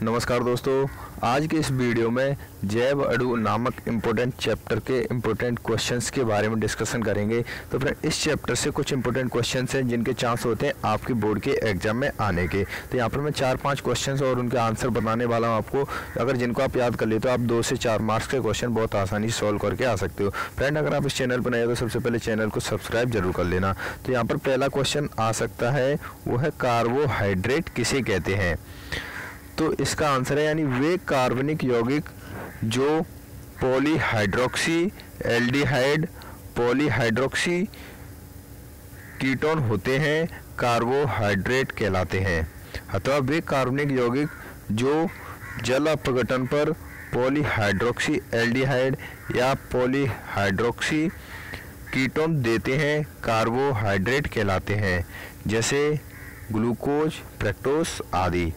नमस्कार दोस्तों, आज के इस वीडियो में जैव अणु नामक इम्पोर्टेंट चैप्टर के इम्पोर्टेंट क्वेश्चंस के बारे में डिस्कशन करेंगे। तो फ्रेंड, इस चैप्टर से कुछ इम्पोर्टेंट क्वेश्चंस हैं जिनके चांस होते हैं आपकी बोर्ड के एग्जाम में आने के। तो यहाँ पर मैं 4-5 क्वेश्चंस और उनके आंसर बताने वाला हूँ आपको। अगर जिनको आप याद कर ले तो आप 2 से 4 मार्क्स के क्वेश्चन बहुत आसानी से सॉल्व करके आ सकते हो। फ्रेंड, अगर आप इस चैनल पर नए हो तो सबसे पहले चैनल को सब्सक्राइब जरूर कर लेना। तो यहाँ पर पहला क्वेश्चन आ सकता है, वो है कार्बोहाइड्रेट किसे कहते हैं। तो इसका आंसर है यानी वे कार्बनिक यौगिक जो पॉलीहाइड्रोक्सी एल्डिहाइड पॉलीहाइड्रोक्सी कीटोन होते हैं, कार्बोहाइड्रेट कहलाते हैं। अथवा वे कार्बनिक यौगिक जो जल अपघटन पर पॉलीहाइड्रोक्सी एल्डिहाइड या पॉलीहाइड्रोक्सी कीटोन देते हैं, कार्बोहाइड्रेट कहलाते हैं। जैसे ग्लूकोज, फ्रक्टोज आदि।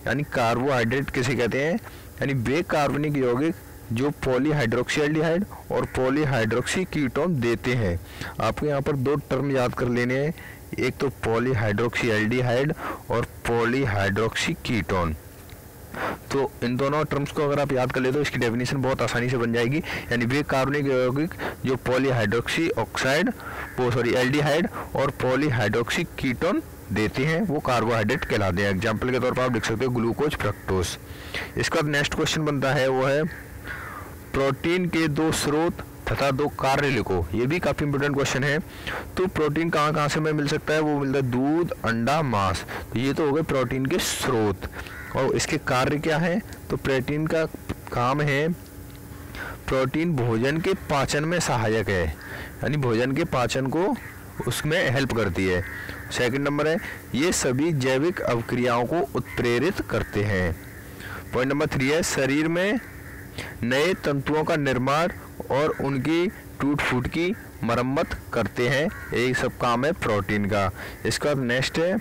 यानी कार्बोहाइड्रेट किसे कहते हैं, यानी वे कार्बनिक यौगिक जो पॉलीहाइड्रोक्सी एल्डिहाइड और पॉलीहाइड्रोक्सी कीटोन देते हैं। आपको यहाँ पर 2 टर्म याद कर लेने हैं, एक तो पॉलीहाइड्रोक्सी एल्डिहाइड और पॉलीहाइड्रोक्सी कीटोन। तो इन दोनों टर्म्स को अगर आप याद कर ले तो इसकी डेफिनेशन बहुत आसानी से बन जाएगी। यानी वे कार्बनिक यौगिक जो पॉलीहाइड्रोक्सी ऑक्साइड एल्डिहाइड और पॉलीहाइड्रोक्सी कीटोन देते हैं वो कार्बोहाइड्रेट कहलाते हैं। एग्जाम्पल के तौर पर आप लिख सकते हो ग्लूकोज, फ्रक्टोज। इसका नेक्स्ट क्वेश्चन बनता है, वो है प्रोटीन के 2 स्रोत तथा 2 कार्य लिखो। ये भी काफी इंपोर्टेंट क्वेश्चन है। तो प्रोटीन कहाँ कहाँ से हमें मिल सकता है, वो मिलता है दूध, अंडा, मांस। तो ये तो हो गए प्रोटीन के स्रोत। और इसके कार्य क्या है, तो प्रोटीन का काम है, प्रोटीन भोजन के पाचन में सहायक है, यानी भोजन के पाचन को उसमें हेल्प करती है। सेकंड नंबर है, ये सभी जैविक अभिक्रियाओं को उत्प्रेरित करते हैं। पॉइंट नंबर 3 है, शरीर में नए तंतुओं का निर्माण और उनकी टूट फूट की मरम्मत करते हैं। यही सब काम है प्रोटीन का। इसका नेक्स्ट है,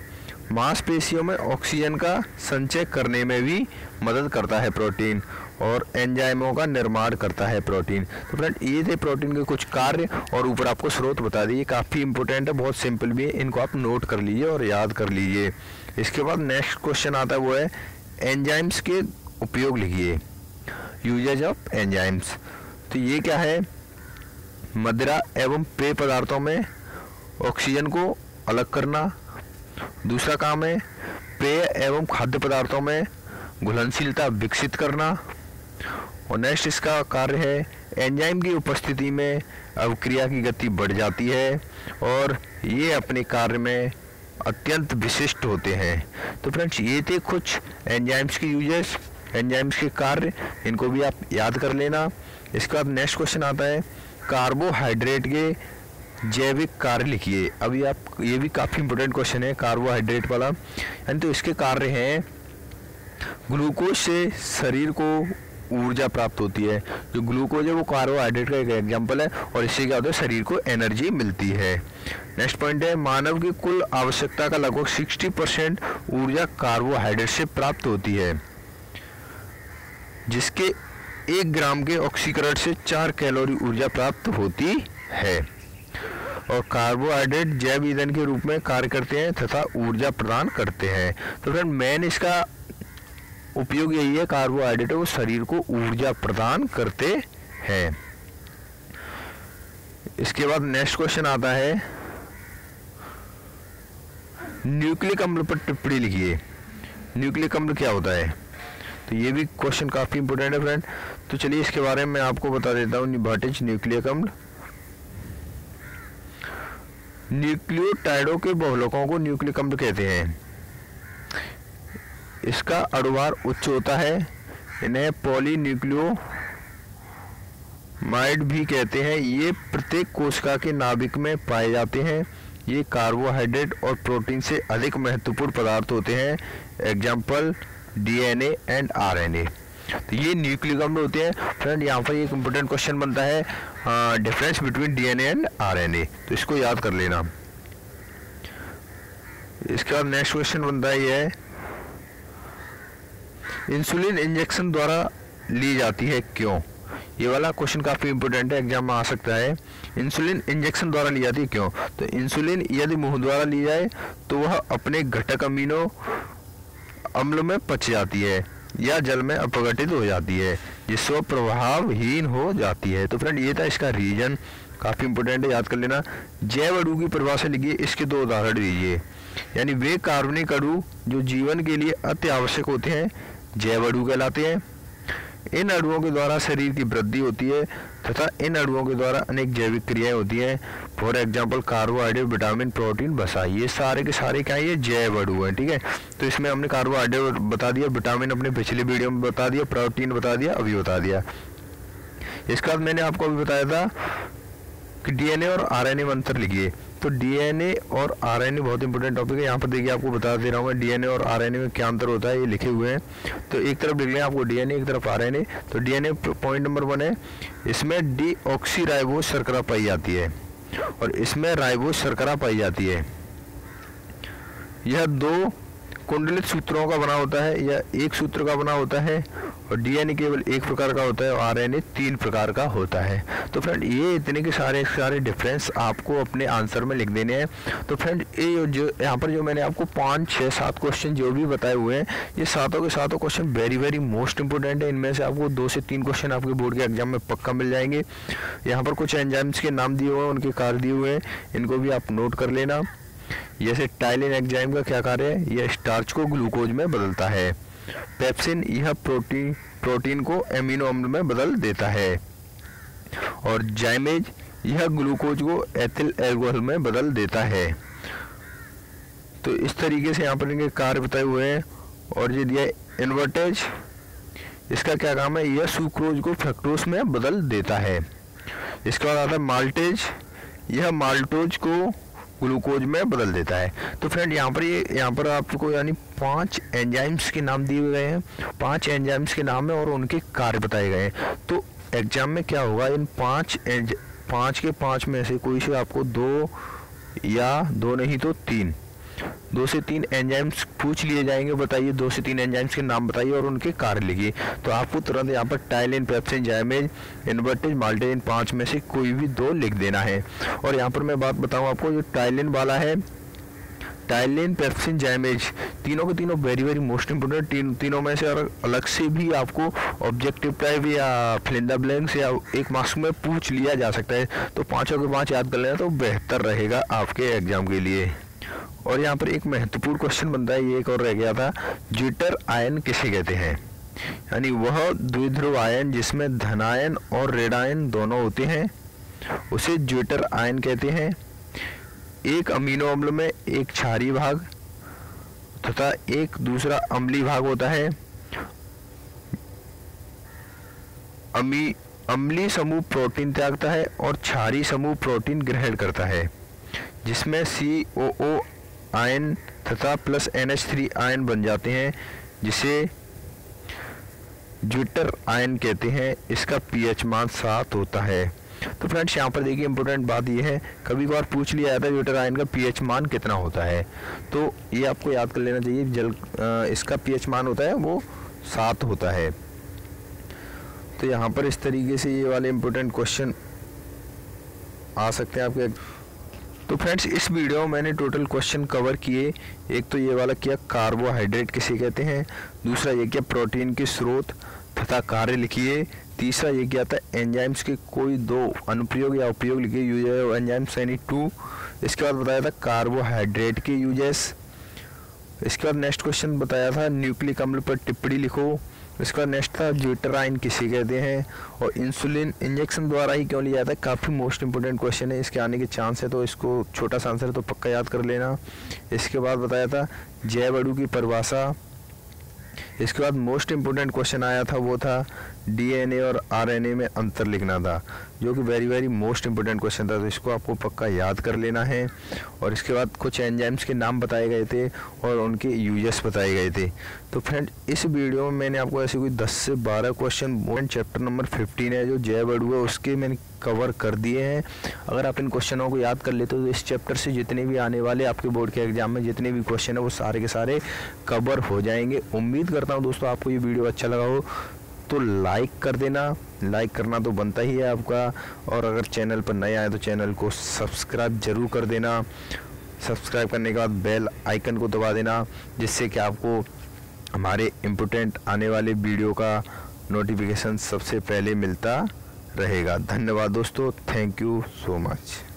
मांसपेशियों में ऑक्सीजन का संचय करने में भी मदद करता है प्रोटीन और एंजाइमों का निर्माण करता है प्रोटीन। तो फ्रेंड, ये थे प्रोटीन के कुछ कार्य और ऊपर आपको स्रोत बता दिए। काफ़ी इंपॉर्टेंट है, बहुत सिंपल भी है, इनको आप नोट कर लीजिए और याद कर लीजिए। इसके बाद नेक्स्ट क्वेश्चन आता है, वो है एंजाइम्स के उपयोग लिखिए, यूजेज ऑफ एंजाइम्स। तो ये क्या है, मदिरा एवं पेय पदार्थों में ऑक्सीजन को अलग करना। दूसरा काम है पेय एवं खाद्य पदार्थों में घुलनशीलता विकसित करना। और नेक्स्ट इसका कार्य है, एंजाइम की उपस्थिति में अभिक्रिया की गति बढ़ जाती है और ये अपने कार्य में अत्यंत विशिष्ट होते हैं। तो फ्रेंड्स, ये थे कुछ एंजाइम्स के यूजेस, एंजाइम्स के कार्य, इनको भी आप याद कर लेना। इसके बाद नेक्स्ट क्वेश्चन आता है, कार्बोहाइड्रेट के जैविक कार्य लिखिए। अभी आप, ये भी काफ़ी इंपोर्टेंट क्वेश्चन है कार्बोहाइड्रेट वाला। यानी तो इसके कार्य हैं, ग्लूकोज से शरीर को ऊर्जा प्राप्त होती है। जो ग्लूकोज है वो कार्बोहाइड्रेट का एक एग्जाम्पल है और इससे क्या होता है, शरीर को एनर्जी मिलती है। नेक्स्ट पॉइंट है, मानव की कुल आवश्यकता का लगभग 60% ऊर्जा कार्बोहाइड्रेट से प्राप्त होती है, जिसके 1 ग्राम के ऑक्सीकरण से 4 कैलोरी ऊर्जा प्राप्त होती है। और कार्बोहाइड्रेट जैव ईंधन के रूप में कार्य करते हैं तथा ऊर्जा प्रदान करते हैं। तो फ्रेंड, मेन इसका उपयोग यही है, कार्बोहाइड्रेट वो शरीर को ऊर्जा प्रदान करते हैं। इसके बाद नेक्स्ट क्वेश्चन आता है, न्यूक्लिक अम्ल पर टिप्पणी लिखिए। न्यूक्लिक अम्ल क्या होता है, तो ये भी क्वेश्चन काफी इंपोर्टेंट है फ्रेंड। तो चलिए इसके बारे में मैं आपको बता देता हूँ। व्हाट इज न्यूक्लिक अम्ल। न्यूक्लियोटाइडों के बहुलकों को न्यूक्लिक अम्ल कहते हैं। इसका अणुभार उच्च होता है। इन्हें पॉलीन्यूक्लियोमाइड भी कहते हैं। ये प्रत्येक कोशिका के नाभिक में पाए जाते हैं। ये कार्बोहाइड्रेट और प्रोटीन से अधिक महत्वपूर्ण पदार्थ होते हैं। Example DNA and RNA. तो ये न्यूक्लिक अम्ल होते हैं। फ्रेंड, यहाँ पर एक इम्पोर्टेंट क्वेश्चन बनता है, difference between DNA and RNA. तो इसको याद कर लेना। इसके बाद नेक्स्ट क्वेश्चन बनता है, ये है इंसुलिन इंजेक्शन द्वारा ली जाती है क्यों। ये वाला क्वेश्चन काफी इंपॉर्टेंट है, एग्जाम में आ सकता है। इंसुलिन इंजेक्शन द्वारा ली जाती है क्यों, तो इंसुलिन यदि मुंह द्वारा ली जाए तो वह अपने घटक अमीनो अम्ल में पच जाती है या जल में अपघटित हो जाती है, जिससे प्रभावहीन हो जाती है। तो फ्रेंड ये था इसका रीजन, काफ़ी इंपॉर्टेंट है, याद कर लेना। जैव अणु की परिभाषा लिखिए, इसके 2 उदाहरण दीजिए। यानी वे कार्बनिक अणु जो जीवन के लिए अति आवश्यक होते हैं जैव अणु कहलाते हैं। इन अणुओं के द्वारा शरीर की वृद्धि होती है तथा इन अणुओं के द्वारा अनेक जैविक क्रियाएं होती हैं। For example carbohydrate, vitamin, protein, वसा, ये सारे के सारे क्या है, ये जैव अणु हैं। ठीक है, तो इसमें हमने कार्बोहाइड्रेट बता दिया, विटामिन अपने पिछले वीडियो में बता दिया, प्रोटीन बता दिया, अभी बता दिया। इसके बाद मैंने आपको अभी बताया था कि डीएनए और आरएनए में अंतर लिखिए। तो डीएनए और आरएनए बहुत इंपॉर्टेंट टॉपिक है। यहाँ पर देखिए आपको बता दे रहा हूँ मैं डीएनए और आरएनए में क्या अंतर होता है, ये लिखे हुए हैं। तो एक तरफ लिख लें आपको डीएनए, एक तरफ आरएनए। तो डीएनए पॉइंट नंबर 1 है, इसमें डीऑक्सीराइबोज शर्करा पाई जाती है और इसमें राइबोज शर्करा पाई जाती है। यह 2 कुंडलित सूत्रों का बना होता है या एक सूत्र का बना होता है, और डीएनए केवल एक प्रकार का होता है और आरएनए 3 प्रकार का होता है। तो फ्रेंड ये इतने के सारे डिफरेंस आपको अपने आंसर में लिख देने हैं। तो फ्रेंड ये जो यहाँ पर जो मैंने आपको 5, 6, 7 क्वेश्चन जो भी बताए हुए हैं, ये सातों के सातों क्वेश्चन वेरी मोस्ट इंपोर्टेंट है। इनमें से आपको 2 से 3 क्वेश्चन आपके बोर्ड के एग्जाम में पक्का मिल जाएंगे। यहाँ पर कुछ एंजाइम्स के नाम दिए हुए हैं, उनके कार्य दिए हुए हैं, इनको भी आप नोट कर लेना। जैसे टाइलिन एंजाइम का क्या कार्य है, यह स्टार्च को ग्लूकोज में बदलता है। पेप्सिन, यह प्रोटीन को एमिनो अम्ल में बदल देता है। और जाइमेज, यह ग्लूकोज को एथिल एल्कोहल में बदल देता है। तो इस तरीके से यहाँ पर इनके कार्य बताए हुए हैं। और ये दिया इन्वर्टेज, इसका क्या काम है, यह सुक्रोज को फ्रक्टोज में बदल देता है। इसके बाद आता है माल्टेज, यह माल्टोज को ग्लूकोज में बदल देता है। तो फ्रेंड यहाँ पर आपको यानी 5 एंजाइम्स के नाम दिए गए हैं, 5 एंजाइम्स के नाम है और उनके कार्य बताए गए हैं। तो एग्जाम में क्या होगा, इन 5 के 5 में से कोई से आपको 2 या 2 नहीं तो 2 से 3 एंजाइम्स पूछ लिए जाएंगे। बताइए 2 से 3 एंजाइम्स के नाम बताइए और उनके कार्य लिखिए। तो आपको तुरंत यहाँ पर ptyalin, pepsin, zymase, invertase, maltase, इन 5 में से कोई भी 2 लिख देना है। और यहाँ पर मैं बात बताऊँ आपको, जो टाइलिन वाला है, टाइलिन, पेप्सिन, जाइमेज, तीनों के तीनों वेरी मोस्ट इंपोर्टेंट। तीनों में से अलग से भी आपको ऑब्जेक्टिव टाइप या फिल इन द ब्लैंक्स या 1 मार्क्स में पूछ लिया जा सकता है। तो 5 के 5 याद कर लेना तो बेहतर रहेगा आपके एग्जाम के लिए। और यहाँ पर एक महत्वपूर्ण क्वेश्चन बनता है, ये एक और रह गया था, ज्विटर आयन किसे कहते हैं। यानी वह द्विध्रुव आयन जिसमें धनायन और ऋणायन दोनों होते हैं, उसे ज्विटर आयन कहते हैं। एक अमीनो अम्ल में एक क्षारीय भाग तथा एक दूसरा अम्लीय भाग होता है। अम्लीय समूह प्रोटीन त्यागता है और क्षारीय समूह प्रोटीन ग्रहण करता है, जिसमें COO आयन तथा प्लस NH3 आयन बन जाते हैं, जिसे ज्विटर आयन कहते हैं। इसका pH मान 7 होता है। तो फ्रेंड्स यहाँ पर देखिए इंपॉर्टेंट बात ये है, कभी कभार पूछ लिया जाता है ज्विटर आयन का pH मान कितना होता है, तो ये आपको याद कर लेना चाहिए। इसका pH मान होता है वो 7 होता है। तो यहाँ पर इस तरीके से ये वाले इंपॉर्टेंट क्वेश्चन आ सकते हैं आपके। तो फ्रेंड्स इस वीडियो में मैंने टोटल क्वेश्चन कवर किए। एक तो ये वाला किया कार्बोहाइड्रेट किसे कहते हैं, दूसरा ये किया प्रोटीन के स्रोत तथा कार्य लिखिए, तीसरा ये किया था एंजाइम्स के कोई 2 अनुप्रयोग या उपयोग लिखिए, यूजेस ऑफ एंजाइम्स यानी 2। इसके बाद बताया था कार्बोहाइड्रेट के यूजेस। इसके बाद नेक्स्ट क्वेश्चन बताया था न्यूक्लिक अम्ल पर टिप्पणी लिखो। इसका नेक्स्ट था ज्विटर आयन किसे कहते हैं और इंसुलिन इंजेक्शन द्वारा ही क्यों लिया जाता है। काफ़ी मोस्ट इंपोर्टेंट क्वेश्चन है, इसके आने के चांस है, तो इसको छोटा सा आंसर है तो पक्का याद कर लेना। इसके बाद बताया था जैव अणु की परिभाषा। इसके बाद मोस्ट इंपोर्टेंट क्वेश्चन आया था, वो था डीएनए और आरएनए में अंतर लिखना था, जो कि वेरी मोस्ट इंपोर्टेंट क्वेश्चन था, तो इसको आपको पक्का याद कर लेना है। और इसके बाद कुछ एंजाइम्स के नाम बताए गए थे और उनके यूजेस बताए गए थे। तो फ्रेंड इस वीडियो में मैंने आपको ऐसे कोई 10 से 12 क्वेश्चन चैप्टर नंबर 15 है जो जैव अणु है उसके मैंने कवर कर दिए हैं। अगर आप इन क्वेश्चनों को याद कर लेते हो तो इस चैप्टर से जितने भी आने वाले आपके बोर्ड के एग्जाम में जितने भी क्वेश्चन है वो सारे के सारे कवर हो जाएंगे। उम्मीद करता हूँ दोस्तों आपको ये वीडियो अच्छा लगा हो तो लाइक कर देना, लाइक करना तो बनता ही है आपका। और अगर चैनल पर नए आए तो चैनल को सब्सक्राइब जरूर कर देना। सब्सक्राइब करने के बाद बेल आइकन को दबा देना, जिससे कि आपको हमारे इम्पोर्टेंट आने वाले वीडियो का नोटिफिकेशन सबसे पहले मिलता रहेगा। धन्यवाद दोस्तों, थैंक यू सो मच।